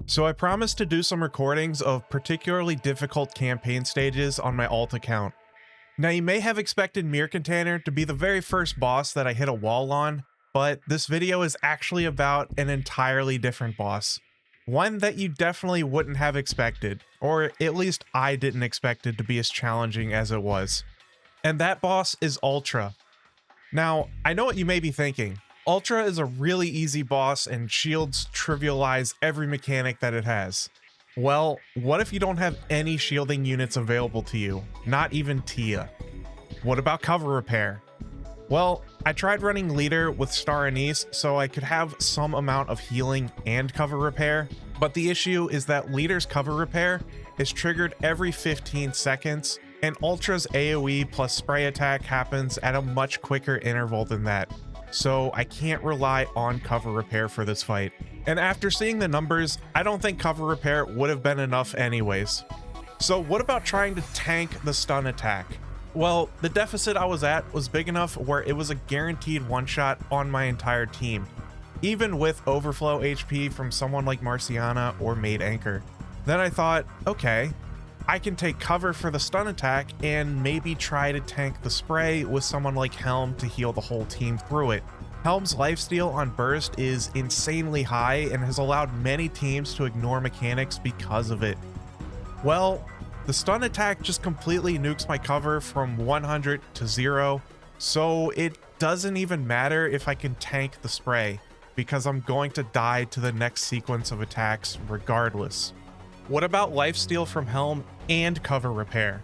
So I promised to do some recordings of particularly difficult campaign stages on my alt account. Now you may have expected Mirror Container to be the very first boss that I hit a wall on, but this video is actually about an entirely different boss. One that you definitely wouldn't have expected, or at least I didn't expect it to be as challenging as it was. And that boss is Ultra. Now, I know what you may be thinking. Ultra is a really easy boss and shields trivialize every mechanic that it has. Well, what if you don't have any shielding units available to you? Not even Tia. What about cover repair? Well, I tried running leader with Star Anise so I could have some amount of healing and cover repair, but the issue is that leader's cover repair is triggered every 15 seconds, and Ultra's AoE plus spray attack happens at a much quicker interval than that, so I can't rely on cover repair for this fight. And after seeing the numbers, I don't think cover repair would have been enough anyways. So what about trying to tank the stun attack? Well, the deficit I was at was big enough where it was a guaranteed one-shot on my entire team, even with overflow HP from someone like Marciana or Maid Anchor. Then I thought, okay, I can take cover for the stun attack and maybe try to tank the spray with someone like Helm to heal the whole team through it. Helm's lifesteal on burst is insanely high and has allowed many teams to ignore mechanics because of it. Well, the stun attack just completely nukes my cover from 100 to 0, so it doesn't even matter if I can tank the spray, because I'm going to die to the next sequence of attacks regardless. What about lifesteal from Helm and cover repair?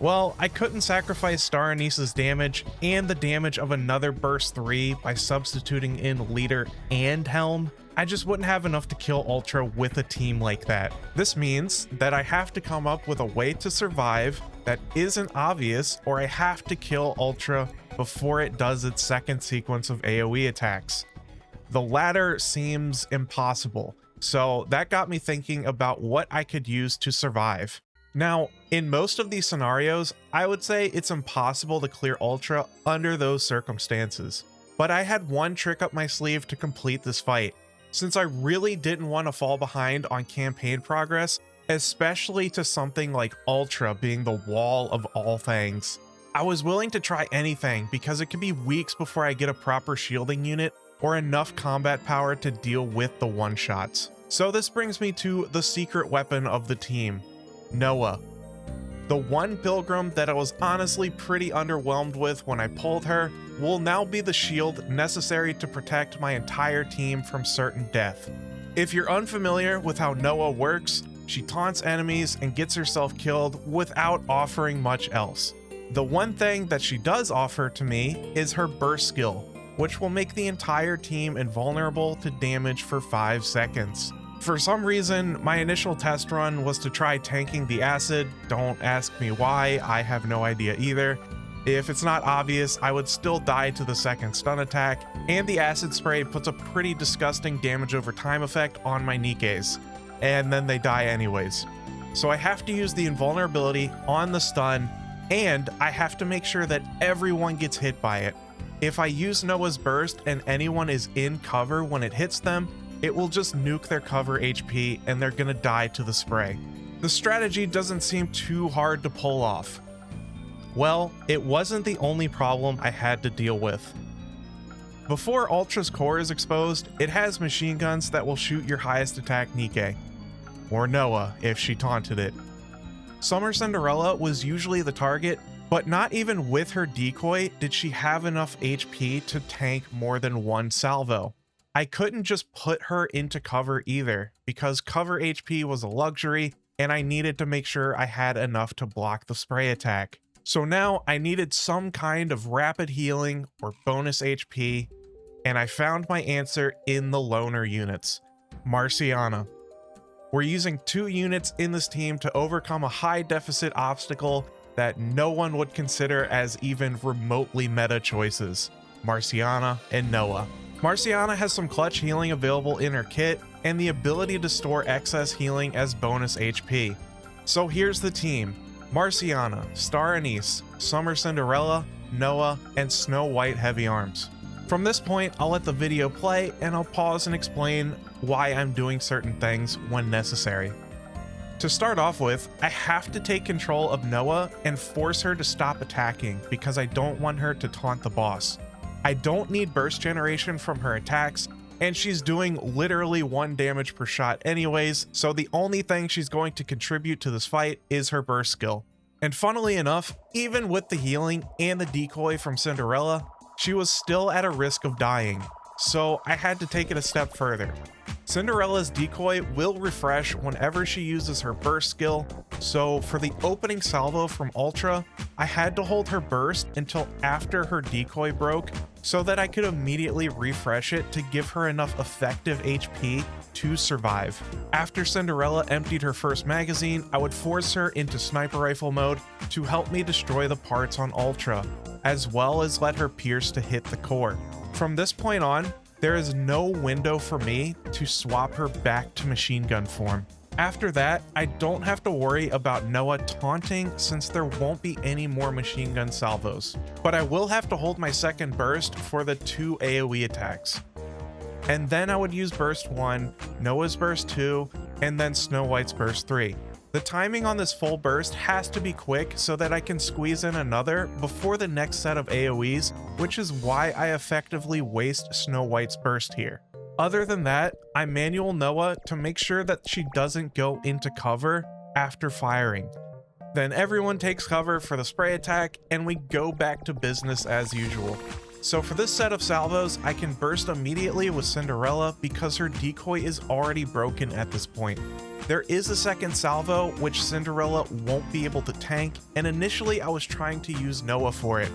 Well, I couldn't sacrifice Star Anise's damage and the damage of another burst 3 by substituting in leader and Helm. I just wouldn't have enough to kill Ultra with a team like that. This means that I have to come up with a way to survive that isn't obvious, or I have to kill Ultra before it does its second sequence of AoE attacks. The latter seems impossible, so that got me thinking about what I could use to survive. Now, in most of these scenarios, I would say it's impossible to clear Ultra under those circumstances. But I had one trick up my sleeve to complete this fight, since I really didn't want to fall behind on campaign progress, especially to something like Ultra being the wall of all things. I was willing to try anything because it could be weeks before I get a proper shielding unit or enough combat power to deal with the one-shots. So this brings me to the secret weapon of the team, Noah. The one pilgrim that I was honestly pretty underwhelmed with when I pulled her will now be the shield necessary to protect my entire team from certain death. If you're unfamiliar with how Noah works, she taunts enemies and gets herself killed without offering much else. The one thing that she does offer to me is her burst skill, which will make the entire team invulnerable to damage for 5 seconds. For some reason, my initial test run was to try tanking the acid. Don't ask me why, I have no idea either. If it's not obvious, I would still die to the second stun attack, and the acid spray puts a pretty disgusting damage over time effect on my NIKKEs, and then they die anyways. So I have to use the invulnerability on the stun, and I have to make sure that everyone gets hit by it. If I use Noah's burst and anyone is in cover when it hits them, it will just nuke their cover HP and they're gonna die to the spray. The strategy doesn't seem too hard to pull off. Well, it wasn't the only problem I had to deal with. Before Ultra's core is exposed, it has machine guns that will shoot your highest attack NIKKE, or Noah if she taunted it. Summer Cinderella was usually the target, but not even with her decoy did she have enough HP to tank more than one salvo. I couldn't just put her into cover either, because cover HP was a luxury and I needed to make sure I had enough to block the spray attack. So now I needed some kind of rapid healing or bonus HP, and I found my answer in the loner units, Marciana. We're using 2 units in this team to overcome a high deficit obstacle that no one would consider as even remotely meta choices, Marciana and Noah. Marciana has some clutch healing available in her kit and the ability to store excess healing as bonus HP. So here's the team: Marciana, Star Anise, Summer Cinderella, Noah, and Snow White Heavy Arms. From this point, I'll let the video play and I'll pause and explain why I'm doing certain things when necessary. To start off with, I have to take control of Noah and force her to stop attacking because I don't want her to taunt the boss. I don't need burst generation from her attacks, and she's doing literally 1 damage per shot anyways, so the only thing she's going to contribute to this fight is her burst skill. And funnily enough, even with the healing and the decoy from Cinderella, she was still at a risk of dying, so I had to take it a step further. Cinderella's decoy will refresh whenever she uses her burst skill, so for the opening salvo from Ultra, I had to hold her burst until after her decoy broke so that I could immediately refresh it to give her enough effective HP to survive. After Cinderella emptied her first magazine, I would force her into sniper rifle mode to help me destroy the parts on Ultra, as well as let her pierce to hit the core. From this point on, there is no window for me to swap her back to machine gun form. After that, I don't have to worry about Noah taunting since there won't be any more machine gun salvos, but I will have to hold my second burst for the 2 AoE attacks. And then I would use burst 1, Noah's burst 2, and then Snow White's burst 3. The timing on this full burst has to be quick so that I can squeeze in another before the next set of AoEs, which is why I effectively waste Snow White's burst here. Other than that, I manual Noah to make sure that she doesn't go into cover after firing. Then everyone takes cover for the spray attack and we go back to business as usual. So for this set of salvos, I can burst immediately with Cinderella because her decoy is already broken at this point. There is a second salvo which Cinderella won't be able to tank, and initially I was trying to use Noah for it,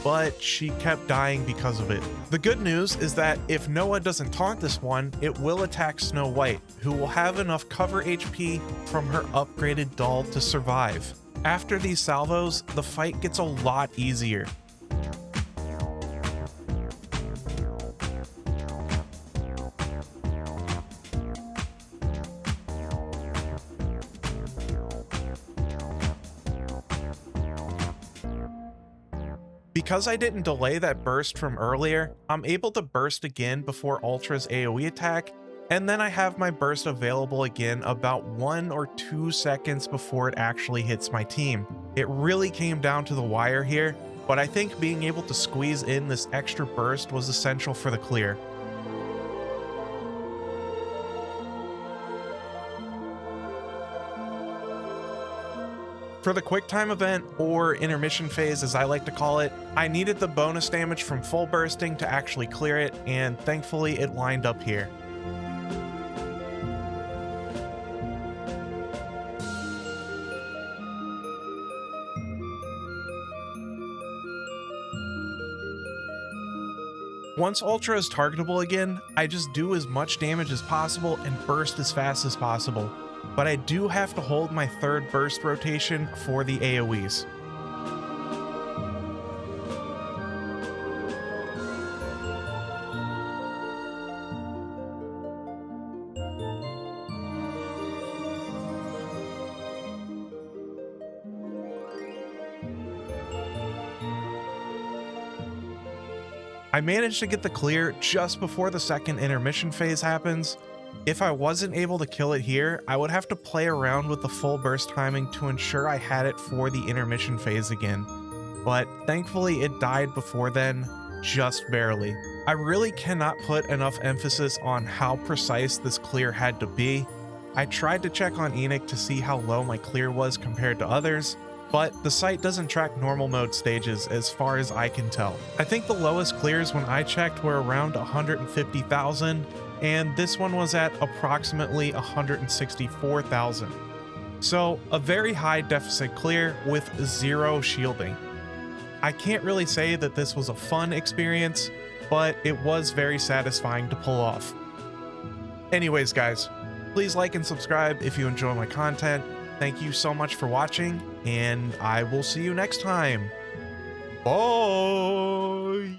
but she kept dying because of it. The good news is that if Noah doesn't taunt this one, it will attack Snow White, who will have enough cover HP from her upgraded doll to survive. After these salvos, the fight gets a lot easier. Because I didn't delay that burst from earlier, I'm able to burst again before Ultra's AoE attack, and then I have my burst available again about 1 or 2 seconds before it actually hits my team. It really came down to the wire here, but I think being able to squeeze in this extra burst was essential for the clear. For the quick time event, or intermission phase as I like to call it, I needed the bonus damage from full bursting to actually clear it, and thankfully it lined up here. Once Ultra is targetable again, I just do as much damage as possible and burst as fast as possible. But I do have to hold my third burst rotation for the AoEs. I managed to get the clear just before the second intermission phase happens. If I wasn't able to kill it here, I would have to play around with the full burst timing to ensure I had it for the intermission phase again. But thankfully it died before then, just barely. I really cannot put enough emphasis on how precise this clear had to be. I tried to check on NIKKE to see how low my clear was compared to others, but the site doesn't track normal mode stages as far as I can tell. I think the lowest clears when I checked were around 150,000, and this one was at approximately 164,000. So a very high deficit clear with 0 shielding. I can't really say that this was a fun experience, but it was very satisfying to pull off. Anyways guys, please like and subscribe if you enjoy my content. Thank you so much for watching, and I will see you next time. Bye!